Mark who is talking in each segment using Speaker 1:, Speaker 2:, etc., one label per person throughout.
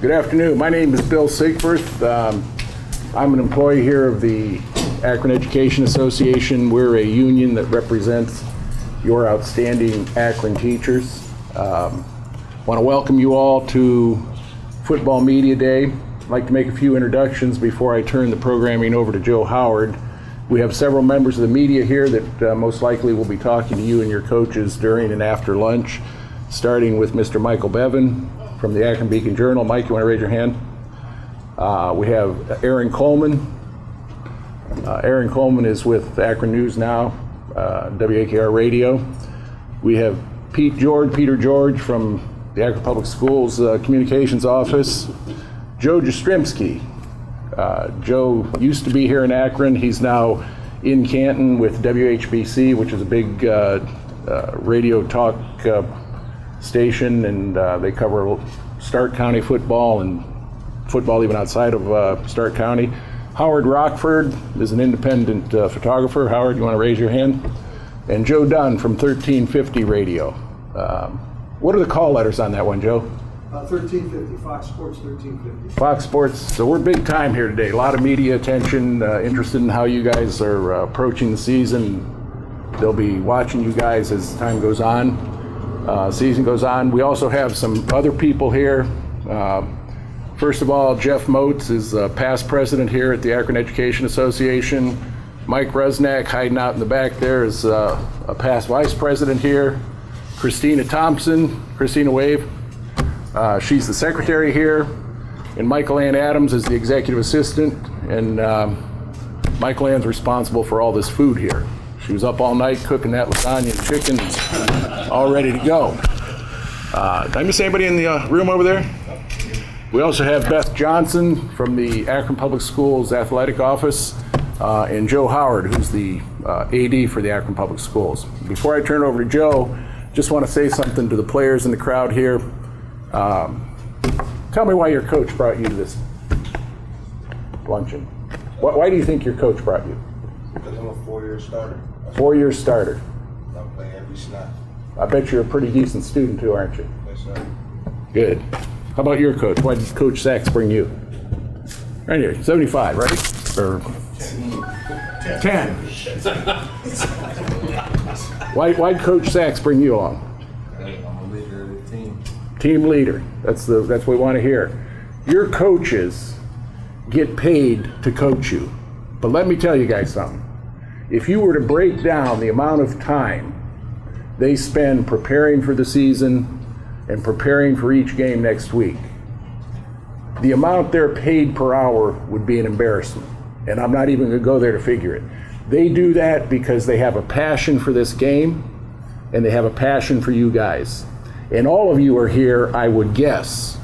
Speaker 1: Good afternoon. My name is Bill Sigfirth. I'm an employee here of the Akron Education Association. We're a union that represents your outstanding Akron teachers. Want to welcome you all to Football Media Day. I'd like to make a few introductions before I turn the programming over to Joe Howard. We have several members of the media here that most likely will be talking to you and your coaches during and after lunch, starting with Mr. Michael Bevan from the Akron Beacon Journal. Mike, you want to raise your hand? We have Aaron Coleman. Aaron Coleman is with Akron News Now, WAKR Radio. We have Peter George from the Akron Public Schools Communications Office. Joe Jastrzymski. Joe used to be here in Akron. He's now in Canton with WHBC, which is a big radio talk station, and they cover Stark County football and football even outside of Stark County. Howard Rockford is an independent photographer. Howard, you want to raise your hand? And Joe Dunn from 1350 Radio. What are the call letters on that one, Joe?
Speaker 2: 1350, Fox Sports 1350.
Speaker 1: Fox Sports. So we're big time here today. A lot of media attention, interested in how you guys are approaching the season. They'll be watching you guys as time goes on, season goes on. We also have some other people here. First of all, Jeff Motes is past president here at the Akron Education Association. Mike Resnack, hiding out in the back there, is a past vice president here. Christina Thompson, Christina wave. She's the secretary here, and Michael Ann Adams is the executive assistant, and Michael Ann's responsible for all this food here. She was up all night cooking that lasagna and chicken, all ready to go. Did I miss anybody in the room over there? We also have Beth Johnson from the Akron Public Schools Athletic Office, and Joe Howard, who's the AD for the Akron Public Schools. Before I turn it over to Joe, just want to say something to the players in the crowd here. Tell me why your coach brought you to this luncheon. Why do you think your coach brought you?
Speaker 3: Because I'm a 4-year starter.
Speaker 1: 4-year starter.
Speaker 3: I'm playing every snap.
Speaker 1: I bet you're a pretty decent student too, aren't you?
Speaker 3: Yes, sir. Good.
Speaker 1: How about your coach? Why did Coach Sachs bring you? Right here, 75, right? Or 10. Why'd Coach Sachs bring you along? Team leader. That's what we want to hear. Your coaches get paid to coach you. But let me tell you guys something. If you were to break down the amount of time they spend preparing for the season and preparing for each game next week, the amount they're paid per hour would be an embarrassment. And I'm not even going to go there to figure it. They do that because they have a passion for this game and they have a passion for you guys. And all of you are here, I would guess,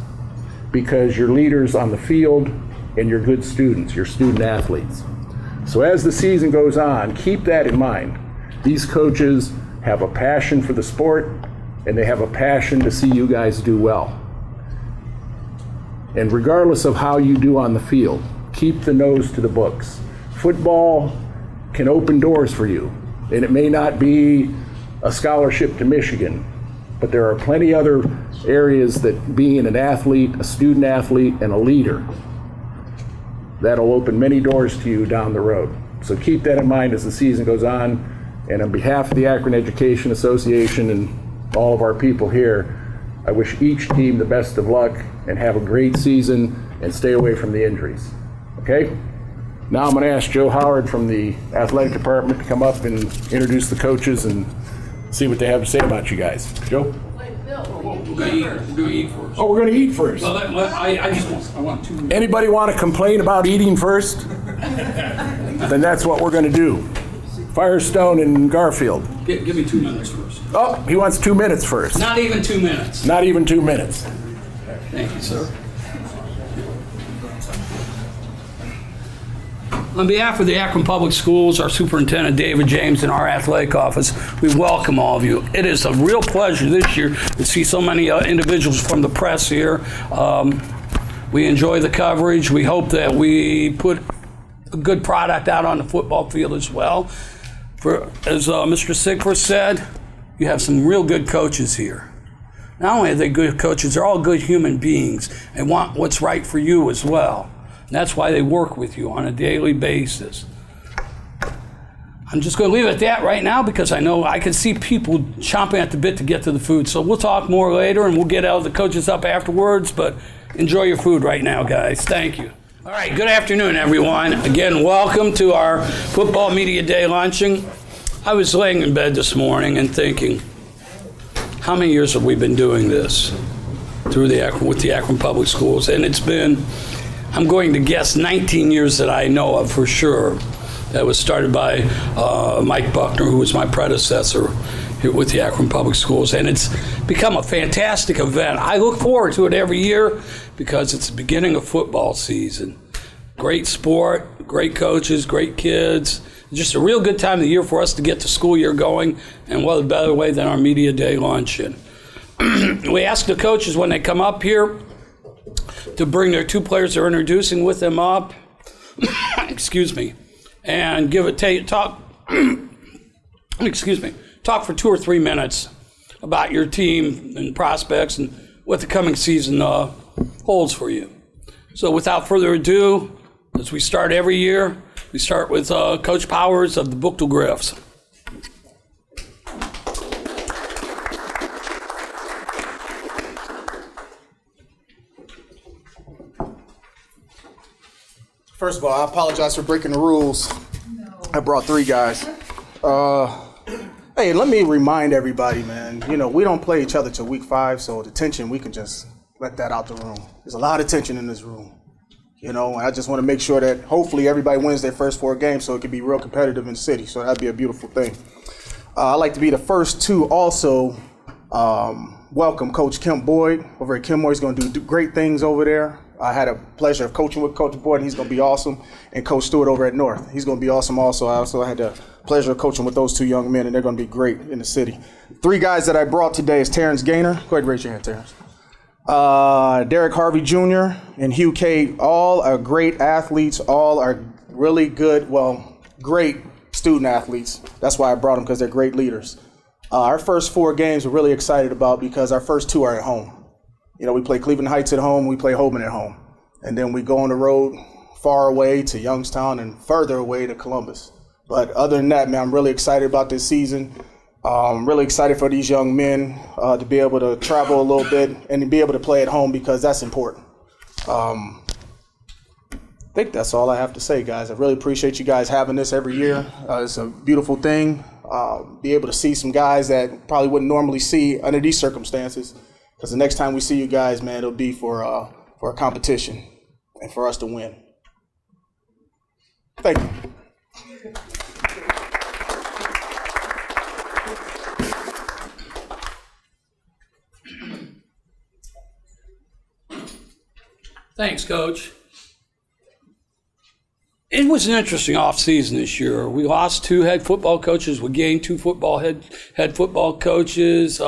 Speaker 1: because you're leaders on the field and you're good students, you're student athletes. So as the season goes on, keep that in mind. These coaches have a passion for the sport and they have a passion to see you guys do well. And regardless of how you do on the field, keep the nose to the books. Football can open doors for you, and it may not be a scholarship to Michigan, but there are plenty other areas that being an athlete, a student athlete, and a leader, that'll open many doors to you down the road. So keep that in mind as the season goes on. And on behalf of the Akron Education Association and all of our people here, I wish each team the best of luck and have a great season and stay away from the injuries. Okay? Now I'm going to ask Joe Howard from the athletic department to come up and introduce the coaches and see what they have to say about you guys. Joe?
Speaker 4: We're going to eat first.
Speaker 1: Oh, we're going to eat first.
Speaker 4: Well, I want 2 minutes.
Speaker 1: Anybody want to complain about eating first? Then that's what we're going to do. Firestone and Garfield.
Speaker 4: Give me 2 minutes first.
Speaker 1: Oh, he wants 2 minutes first.
Speaker 4: Not even 2 minutes.
Speaker 1: Not even 2 minutes.
Speaker 4: Thank you, sir. On behalf of the Akron Public Schools, our Superintendent David James, and our athletic office, we welcome all of you. It is a real pleasure this year to see so many individuals from the press here. We enjoy the coverage. We hope that we put a good product out on the football field as well. As Mr. Sigfirth said, you have some real good coaches here. not only are they good coaches, they're all good human beings and want what's right for you as well. And that's why they work with you on a daily basis. I'm just going to leave it at that right now because I know I can see people chomping at the bit to get to the food. So we'll talk more later and we'll get all the coaches up afterwards, but enjoy your food right now, guys. Thank you. All right, good afternoon, everyone. Again, welcome to our Football Media Day luncheon. I was laying in bed this morning and thinking, how many years have we been doing this with the Akron Public Schools? And it's been, I'm going to guess, 19 years that I know of for sure. That was started by Mike Buckner, who was my predecessor here with the Akron Public Schools. And it's become a fantastic event. I look forward to it every year because it's the beginning of football season. Great sport, great coaches, great kids. Just a real good time of the year for us to get the school year going, and what a better way than our Media Day luncheon. We ask the coaches when they come up here to bring their two players they're introducing with them up, excuse me, and talk talk for 2 or 3 minutes about your team and prospects and what the coming season holds for you. So without further ado, as we start every year, we start with Coach Powers of the Buchtel Griffs.
Speaker 5: First of all, I apologize for breaking the rules. I brought 3 guys. Hey, let me remind everybody, man, you know, we don't play each other till week 5, so the tension, we can just let that out the room. There's a lot of tension in this room. You know, I just want to make sure that hopefully everybody wins their first 4 games so it can be real competitive in the city. So that'd be a beautiful thing. I'd like to be the first to also welcome Coach Kemp Boyd over at Kenmore. He's going to do great things over there. I had a pleasure of coaching with Coach Boyd, and he's going to be awesome. And Coach Stewart over at North, he's going to be awesome also. I also had the pleasure of coaching with those 2 young men, and they're going to be great in the city. 3 guys that I brought today is Terrence Gaynor. Go ahead and raise your hand, Terrence. Derek Harvey Jr. and Hugh Cade, all are great athletes, all are really good, great student athletes. That's why I brought them, because they're great leaders. Our first 4 games we're really excited about because our first 2 are at home. You know, we play Cleveland Heights at home, we play Holman at home. And then we go on the road far away to Youngstown and further away to Columbus. But other than that, man, I'm really excited about this season. I'm really excited for these young men to be able to travel a little bit and to be able to play at home because that's important. I think that's all I have to say, guys. I really appreciate you guys having this every year. It's a beautiful thing. Be able to see some guys that probably wouldn't normally see under these circumstances. Because the next time we see you guys, man, it'll be for a competition and for us to win. Thank you.
Speaker 4: Thanks, Coach. It was an interesting offseason this year. We lost 2 head football coaches. We gained 2 head football coaches.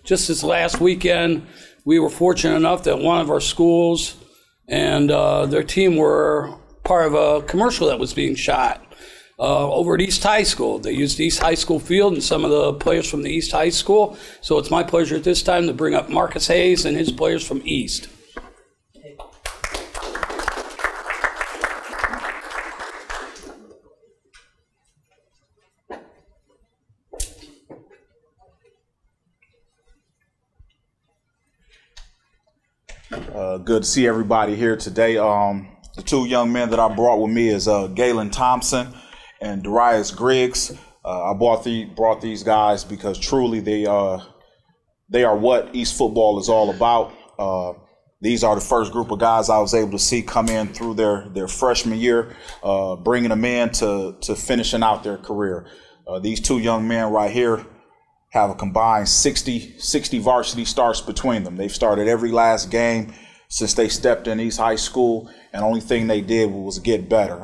Speaker 4: Just this last weekend, we were fortunate enough that one of our schools and their team were part of a commercial that was being shot over at East High School. They used East High School field and some of the players from the East High School. So it's my pleasure at this time to bring up Marcus Hayes and his players from East.
Speaker 6: Good to see everybody here today. The 2 young men that I brought with me is Galen Thompson and Darius Griggs. I brought these guys because truly they are what East football is all about. These are the first group of guys I was able to see come in through their freshman year, bringing them in to finishing out their career. These 2 young men right here have a combined 60 varsity starts between them. They've started every last game since they stepped in East High School, and the only thing they did was get better.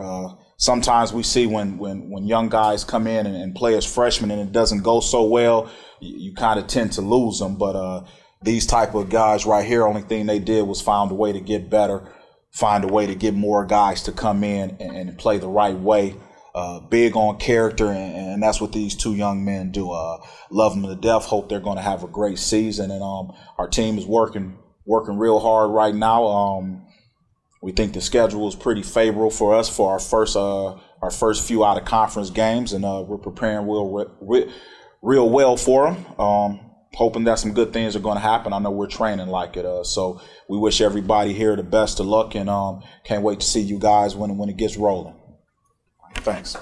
Speaker 6: Sometimes we see when young guys come in and play as freshmen and it doesn't go so well, you kind of tend to lose them. But these type of guys right here, only thing they did was find a way to get better, find a way to get more guys to come in and play the right way. big on character, and that's what these two young men do. Love them to death. Hope they're going to have a great season. And our team is working real hard right now. We think the schedule is pretty favorable for us for our first few out of conference games, and we're preparing real well for them. Hoping that some good things are going to happen. I know we're training like it. So we wish everybody here the best of luck, and can't wait to see you guys when it gets rolling. Thanks.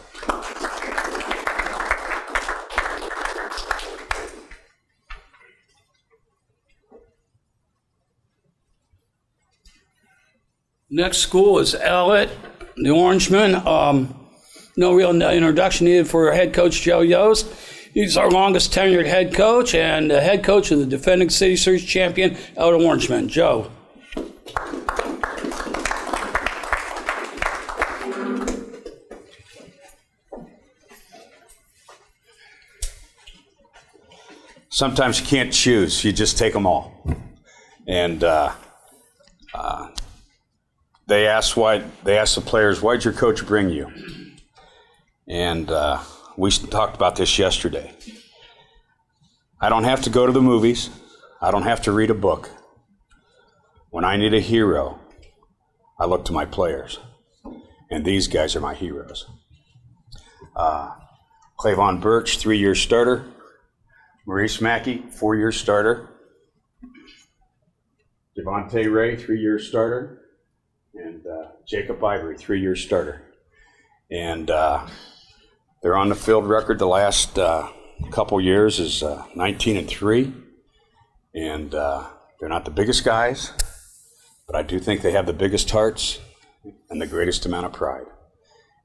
Speaker 4: Next school is Elliott, the Orangemen. No real introduction needed for head coach Joe Yost. He's our longest tenured head coach and the head coach of the defending City Series champion, Elliott Orangemen. Joe.
Speaker 7: Sometimes you can't choose, you just take them all. And they asked the players, why'd your coach bring you? And we talked about this yesterday. I don't have to go to the movies. I don't have to read a book. When I need a hero, I look to my players. And these guys are my heroes. Clavon Birch, 3-year starter. Maurice Mackey, 4-year starter. Devontae Ray, 3-year starter. And Jacob Ivory, 3-year starter. And they're on the field record the last couple years is 19-3. And they're not the biggest guys, but I do think they have the biggest hearts and the greatest amount of pride.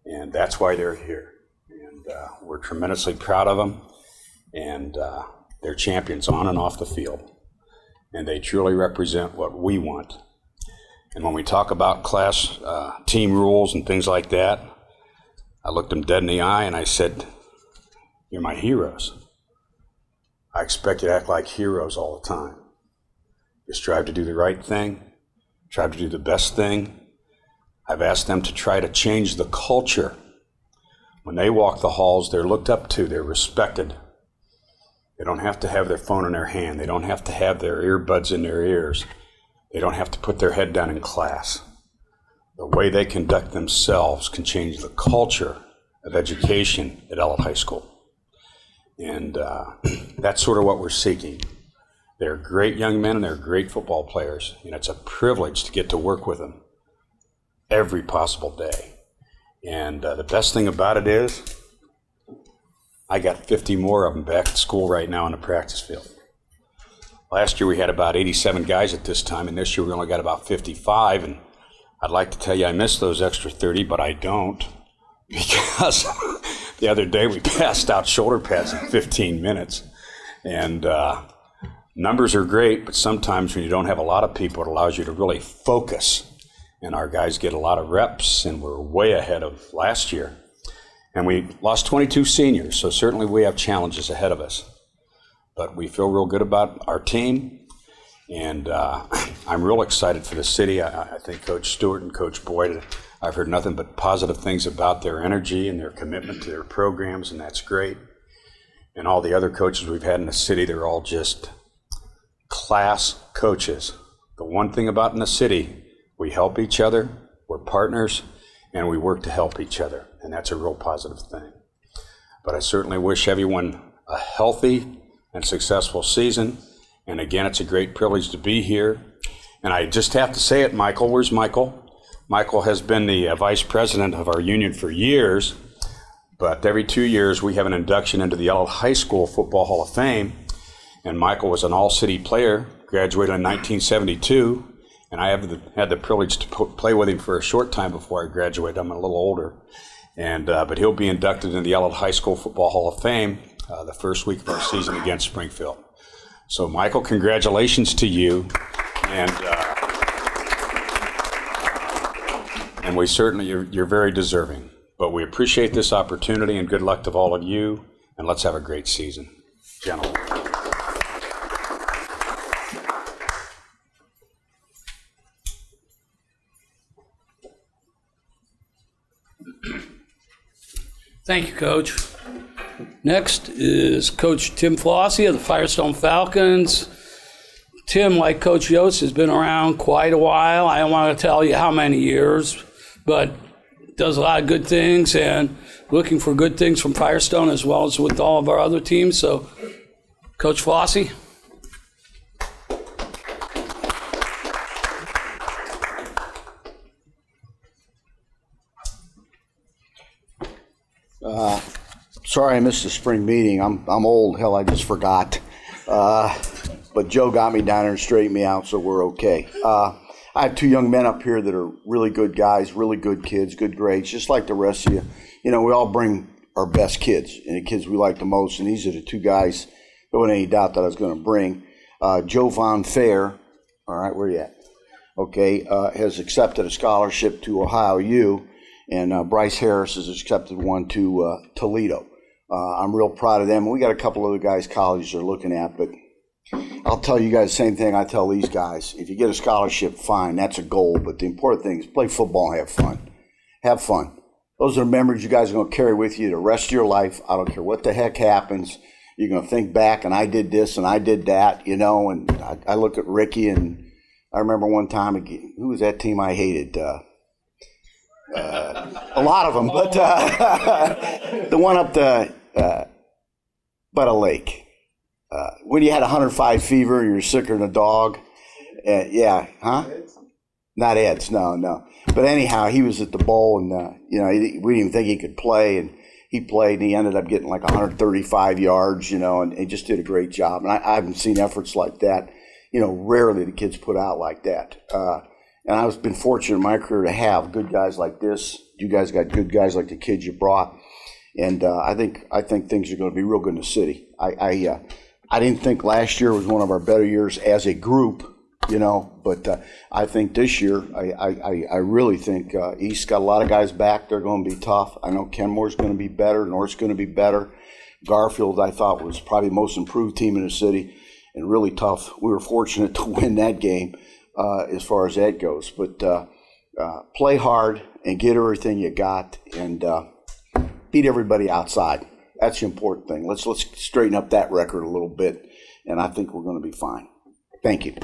Speaker 7: And that's why they're here. And we're tremendously proud of them. And they're champions on and off the field. And they truly represent what we want. And when we talk about class team rules and things like that, I looked them dead in the eye and I said, you're my heroes. I expect you to act like heroes all the time. You strive to do the right thing, strive to do the best thing. I've asked them to try to change the culture. When they walk the halls, they're looked up to, they're respected. They don't have to have their phone in their hand. They don't have to have their earbuds in their ears. They don't have to put their head down in class. The way they conduct themselves can change the culture of education at Elliott High School. And that's sort of what we're seeking. They're great young men and they're great football players. And it's a privilege to get to work with them every possible day. And the best thing about it is I got 50 more of them back at school right now in the practice field. Last year we had about 87 guys at this time, and this year we only got about 55. And I'd like to tell you I miss those extra 30, but I don't, because the other day we passed out shoulder pads in 15 minutes. And numbers are great, but sometimes when you don't have a lot of people, it allows you to really focus. And our guys get a lot of reps, and we're way ahead of last year. And we lost 22 seniors, so certainly we have challenges ahead of us. But we feel real good about our team, and I'm real excited for the city. I think Coach Stewart and Coach Boyd, I've heard nothing but positive things about their energy and their commitment to their programs, and that's great. And all the other coaches we've had in the city, they're all just class coaches. The one thing about in the city, we help each other, we're partners, and we work to help each other. And that's a real positive thing. But I certainly wish everyone a healthy and successful season. And again, it's a great privilege to be here. And I just have to say it, Michael. Where's Michael? Michael has been the vice president of our union for years. But every 2 years, we have an induction into the Elliott High School Football Hall of Fame. And Michael was an all-city player, graduated in 1972. And I had the privilege to play with him for a short time before I graduated. I'm a little older. And but he'll be inducted into the Elliott High School Football Hall of Fame the first week of our season against Springfield. So, Michael, congratulations to you. And we certainly, you're very deserving. But we appreciate this opportunity, and good luck to all of you. And let's have a great season. Gentlemen.
Speaker 4: Thank you, Coach. Next is Coach Tim Flossie of the Firestone Falcons. Tim, like Coach Yost, has been around quite a while. I don't want to tell you how many years, but does a lot of good things and looking for good things from Firestone as well as with all of our other teams. So, Coach Flossie.
Speaker 8: Sorry I missed the spring meeting. I'm old. Hell, I just forgot. But Joe got me down there and straightened me out, so we're okay. I have two young men up here that are really good guys, really good kids, good grades, just like the rest of you. You know, we all bring our best kids and the kids we like the most, and these are the two guys, there wasn't any doubt that I was going to bring. Joe Von Fair, all right, where you at? Okay, has accepted a scholarship to Ohio U, and Bryce Harris has accepted one to Toledo. I'm real proud of them. We got a couple other guys colleges are looking at, but I'll tell you guys the same thing I tell these guys. If you get a scholarship, fine, that's a goal, but the important thing is play football and have fun. Have fun. Those are memories you guys are going to carry with you the rest of your life. I don't care what the heck happens. You're going to think back, and I did this and I did that, you know, and I look at Ricky, and I remember one time, who was that team I hated? A lot of them, but the one up the Butter Lake. When you had 105 fever and you're sicker than a dog. Yeah, huh? Not Ed's, no. But anyhow, he was at the bowl, and you know, we didn't even think he could play, and he played, and he ended up getting like 135 yards, you know, and he just did a great job. And I haven't seen efforts like that. You know, rarely the kids put out like that. And I've been fortunate in my career to have good guys like this. You guys got good guys like the kids you brought, and I think things are going to be real good in the city. I didn't think last year was one of our better years as a group, you know, but I think this year, I really think East got a lot of guys back. They're going to be tough. I know Kenmore's going to be better. North's going to be better. Garfield, I thought, was probably the most improved team in the city and really tough. We were fortunate to win that game as far as that goes. But play hard and get everything you got and beat everybody outside. That's the important thing. Let's straighten up that record a little bit, and I think we're going to be fine. Thank you.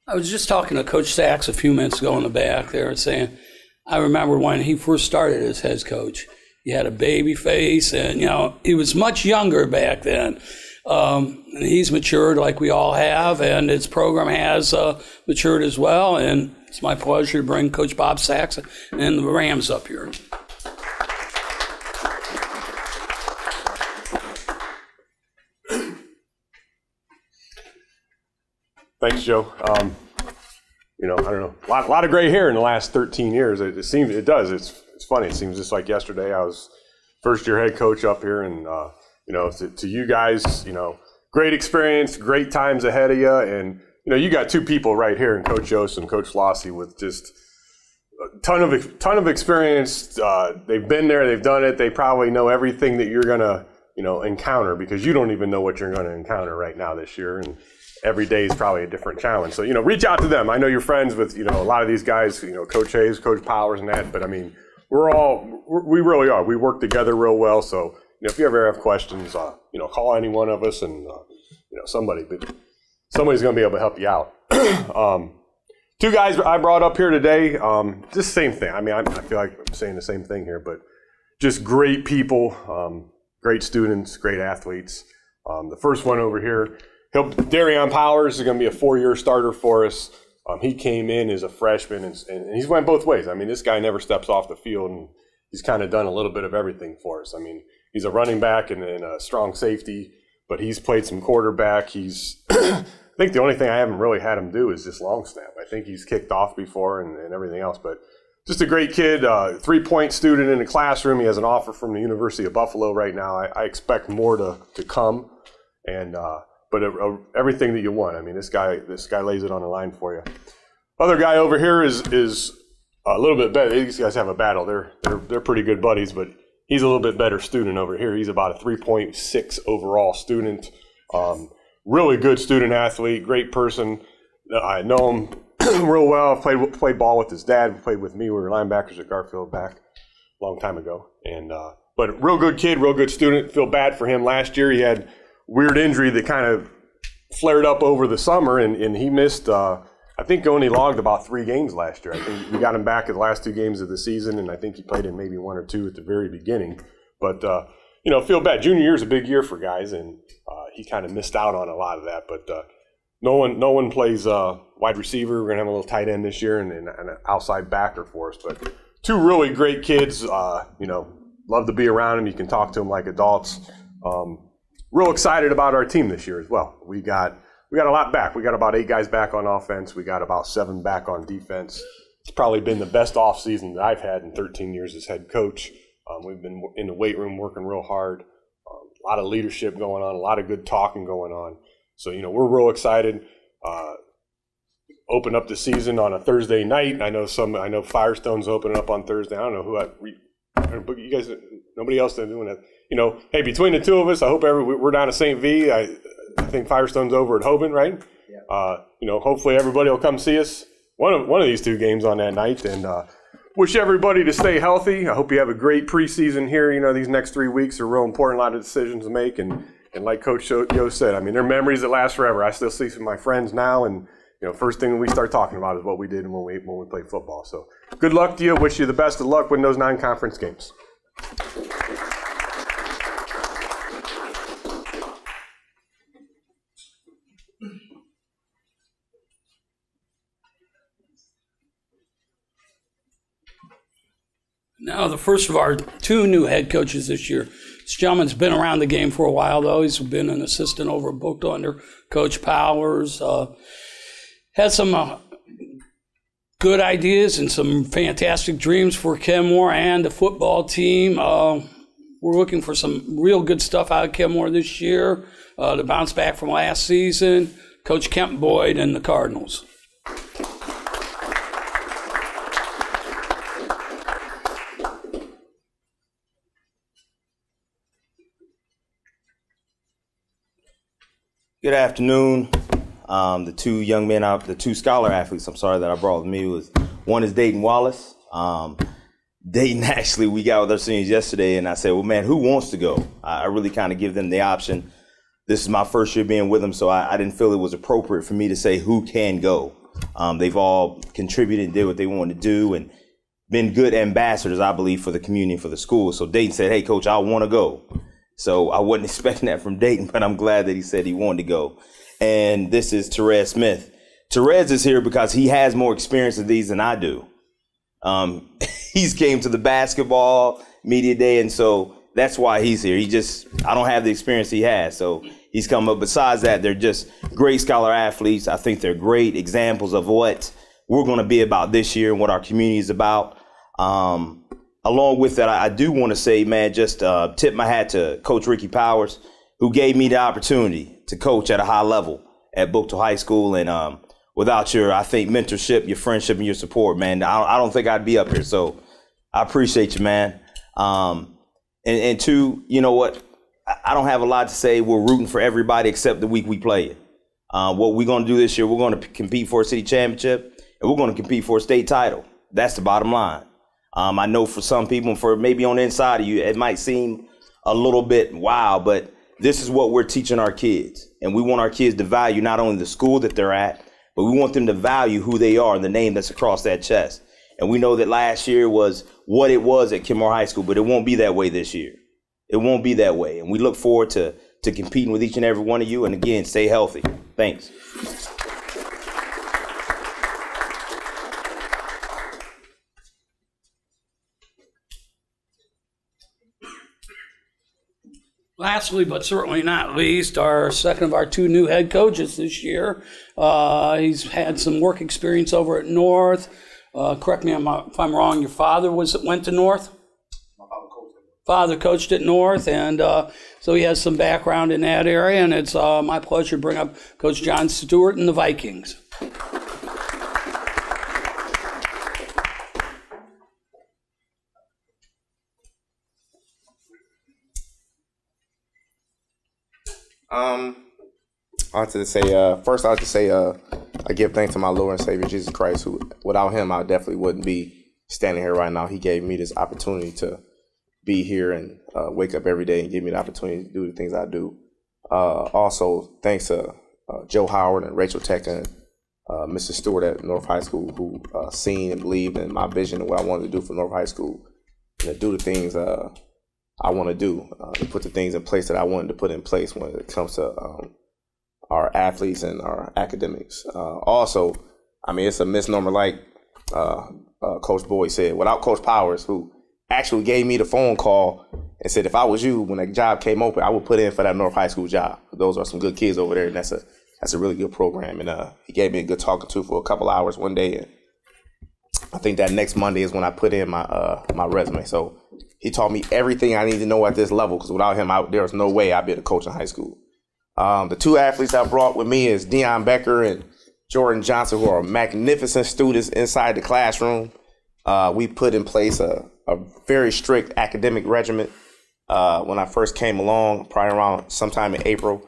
Speaker 4: I was just talking to Coach Sachs a few minutes ago in the back there and saying, I remember when he first started as head coach, he had a baby face, and, you know, he was much younger back then. And he's matured like we all have, and his program has matured as well. And it's my pleasure to bring Coach Bob Sachs and the Rams up here.
Speaker 9: Thanks, Joe. You know, I don't know, a lot of gray hair in the last 13 years. It seems it does. It's funny. It seems just like yesterday. I was first year head coach up here, and you know, to you guys, you know, great experience, great times ahead of you, and you know, you got two people right here in Coach Yost and Coach Flossie with just a ton of experience. They've been there, they've done it. They probably know everything that you're gonna, you know, encounter, because you don't even know what you're gonna encounter right now this year, and every day is probably a different challenge. So, you know, reach out to them. I know you're friends with, you know, a lot of these guys, you know, Coach Hayes, Coach Powers and that, but I mean, we really are. We work together real well. So, you know, if you ever have questions, you know, call any one of us, and, you know, somebody's going to be able to help you out. Two guys I brought up here today, just same thing. I mean, I feel like I'm saying the same thing here, but just great people, great students, great athletes. The first one over here, Darion Powers is going to be a 4-year starter for us. He came in as a freshman, and he's went both ways. I mean, this guy never steps off the field, and he's kind of done a little bit of everything for us. I mean, he's a running back and a strong safety, but he's played some quarterback. He's I think the only thing I haven't really had him do is just long snap. I think he's kicked off before and everything else, but just a great kid, 3-point student in the classroom. He has an offer from the University of Buffalo right now. I expect more to come, and but everything that you want. I mean, this guy lays it on the line for you. Other guy over here is a little bit better. These guys have a battle. They're pretty good buddies, but he's a little bit better student over here. He's about a 3.6 overall student. really good student athlete, great person. I know him real well. I've played ball with his dad. Played with me. We were linebackers at Garfield back a long time ago. And but real good kid, real good student. Feel bad for him. Last year he had weird injury that kind of flared up over the summer, and he missed. I think only logged about 3 games last year. I think we got him back at the last 2 games of the season, and I think he played in maybe 1 or 2 at the very beginning. But feel bad. Junior year is a big year for guys, and he kind of missed out on a lot of that. But no one plays wide receiver. We're gonna have a little tight end this year and an outside backer for us. But 2 really great kids. Love to be around them. You can talk to them like adults. Real excited about our team this year as well. We got a lot back. We got about 8 guys back on offense. We got about 7 back on defense. It's probably been the best off season that I've had in 13 years as head coach. We've been in the weight room working real hard. A lot of leadership going on, a lot of good talking going on. So, we're real excited. Open up the season on a Thursday night. I know Firestone's opening up on Thursday. I don't know who you guys, nobody else is doing that. Hey, between the 2 of us, I hope we're down to St. V. I think Firestone's over at Hoban, right? Yeah. Hopefully everybody will come see us one of these 2 games on that night, and wish everybody to stay healthy. I hope you have a great preseason here. These next 3 weeks are real important, a lot of decisions to make, and like Coach Yo said, they're memories that last forever. I still see some of my friends now, and first thing we start talking about is what we did when we played football. So good luck to you. Wish you the best of luck winning those non-conference games.
Speaker 4: Now, the first of our 2 new head coaches this year. This gentleman's been around the game for a while, though. He's been an assistant over at Booked under Coach Powers. Had some good ideas and some fantastic dreams for Kenmore and the football team. We're looking for some real good stuff out of Kenmore this year to bounce back from last season. Coach Kemp Boyd and the Cardinals.
Speaker 10: Good afternoon. The 2 young men, the 2 scholar athletes, that I brought with me one is Dayton Wallace. Dayton, actually, we got with our seniors yesterday, and I said, well, man, who wants to go? I really kind of give them the option. This is my first year being with them, so I didn't feel it was appropriate for me to say who can go. They've all contributed and did what they wanted to do and been good ambassadors, I believe, for the community and for the school. So Dayton said, hey, Coach, I want to go. So I wasn't expecting that from Dayton, but I'm glad that he said he wanted to go. And this is Therese Smith. Therese is here because he has more experience of these than I do. He's came to the basketball media day, and so that's why he's here. I don't have the experience he has, so he's come up. Besides that, they're just great scholar athletes. I think they're great examples of what we're going to be about this year and what our community is about. Along with that, I do want to say, man, just tip my hat to Coach Ricky Powers, who gave me the opportunity to coach at a high level at Booked High School. And without your, I think, mentorship, your friendship, and your support, man, I don't think I'd be up here. So I appreciate you, man. And 2, you know what? I don't have a lot to say. We're rooting for everybody except the week we play it. What we're going to do this year, we're going to compete for a city championship, and we're going to compete for a state title. That's the bottom line. I know for some people, for maybe on the inside of you, it might seem a little bit wild, but this is what we're teaching our kids. And we want our kids to value not only the school that they're at, but we want them to value who they are and the name that's across that chest. And we know that last year was what it was at Kenmore High School, but it won't be that way this year. It won't be that way. And we look forward to competing with each and every one of you. And again, stay healthy. Thanks.
Speaker 4: Lastly, but certainly not least, our second of our 2 new head coaches this year. He's had some work experience over at North. Correct me if I'm wrong. Your father went to North? My father coached at North, and so he has some background in that area. And it's my pleasure to bring up Coach John Stewart and the Vikings.
Speaker 11: I like to say, first, I like to say, I give thanks to my Lord and Savior Jesus Christ, who, without him, I definitely wouldn't be standing here right now. He gave me this opportunity to be here and wake up every day and give me the opportunity to do the things I do. Also, thanks to Joe Howard and Rachel Tech and Mr. Stewart at North High School, who seen and believed in my vision and what I wanted to do for North High School, and to do the things I want to do, to put the things in place that I wanted to put in place when it comes to our athletes and our academics. Also, I mean, it's a misnomer, like Coach Boyd said, without Coach Powers, who actually gave me the phone call and said, if I was you, when that job came open, I would put in for that North High School job. Those are some good kids over there, and that's a really good program. And he gave me a good talking to for a couple hours one day. And I think that next Monday is when I put in my resume. So he taught me everything I need to know at this level, because without him, there was no way I'd be a coach in high school. The two athletes I brought with me is Deion Becker and Jordan Johnson, who are magnificent students inside the classroom. We put in place a very strict academic regimen. When I first came along, probably around sometime in April,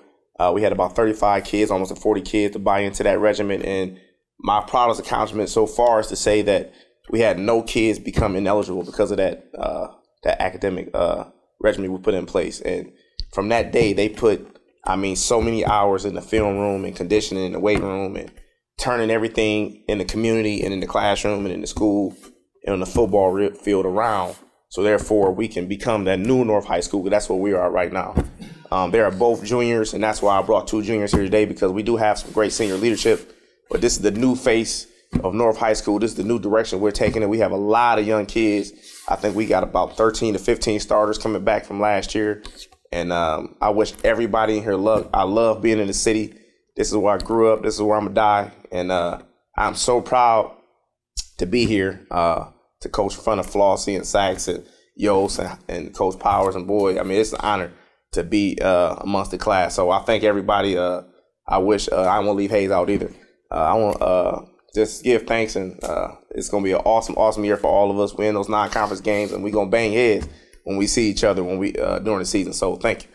Speaker 11: we had about 35 kids, almost 40 kids to buy into that regimen. And my proudest accomplishment so far is to say that we had no kids become ineligible because of that academic regimen we put in place. And from that day, they put, so many hours in the film room and conditioning in the weight room and turning everything in the community and in the classroom and in the school and on the football field around. So therefore, we can become that new North High School. That's what we are right now. They are both juniors, and that's why I brought two juniors here today, because we do have some great senior leadership. But this is the new face of North High School. This is the new direction we're taking it. We have a lot of young kids. I think we got about 13 to 15 starters coming back from last year. And I wish everybody in here luck. I love being in the city. This is where I grew up. This is where I'm going to die. And I'm so proud to be here, to coach in front of Flossie and Sachs and Yost and Coach Powers and Boyd. It's an honor to be amongst the class. So I thank everybody. I wish I won't leave Hayes out either. I want to just give thanks, and it's going to be an awesome, awesome year for all of us. We're in those non-conference games, and we're going to bang heads when we see each other during the season. So thank you.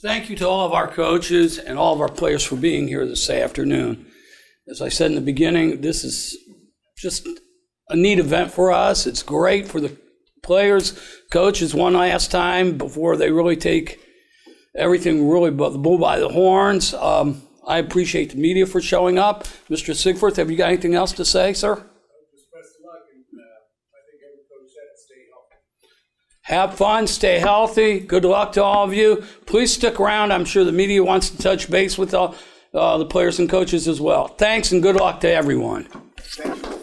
Speaker 4: Thank you to all of our coaches and all of our players for being here this afternoon. As I said in the beginning, this is just a neat event for us. It's great for the players, coaches, one last time before they really take everything really the bull by the horns. I appreciate the media for showing up. Mr. Sigforth, have you got anything else to say, sir?
Speaker 2: Just best of luck, and I think every coach said stay healthy.
Speaker 4: Have fun, stay healthy. Good luck to all of you. Please stick around. I'm sure the media wants to touch base with the players and coaches as well. Thanks, and good luck to everyone.
Speaker 5: Thank you.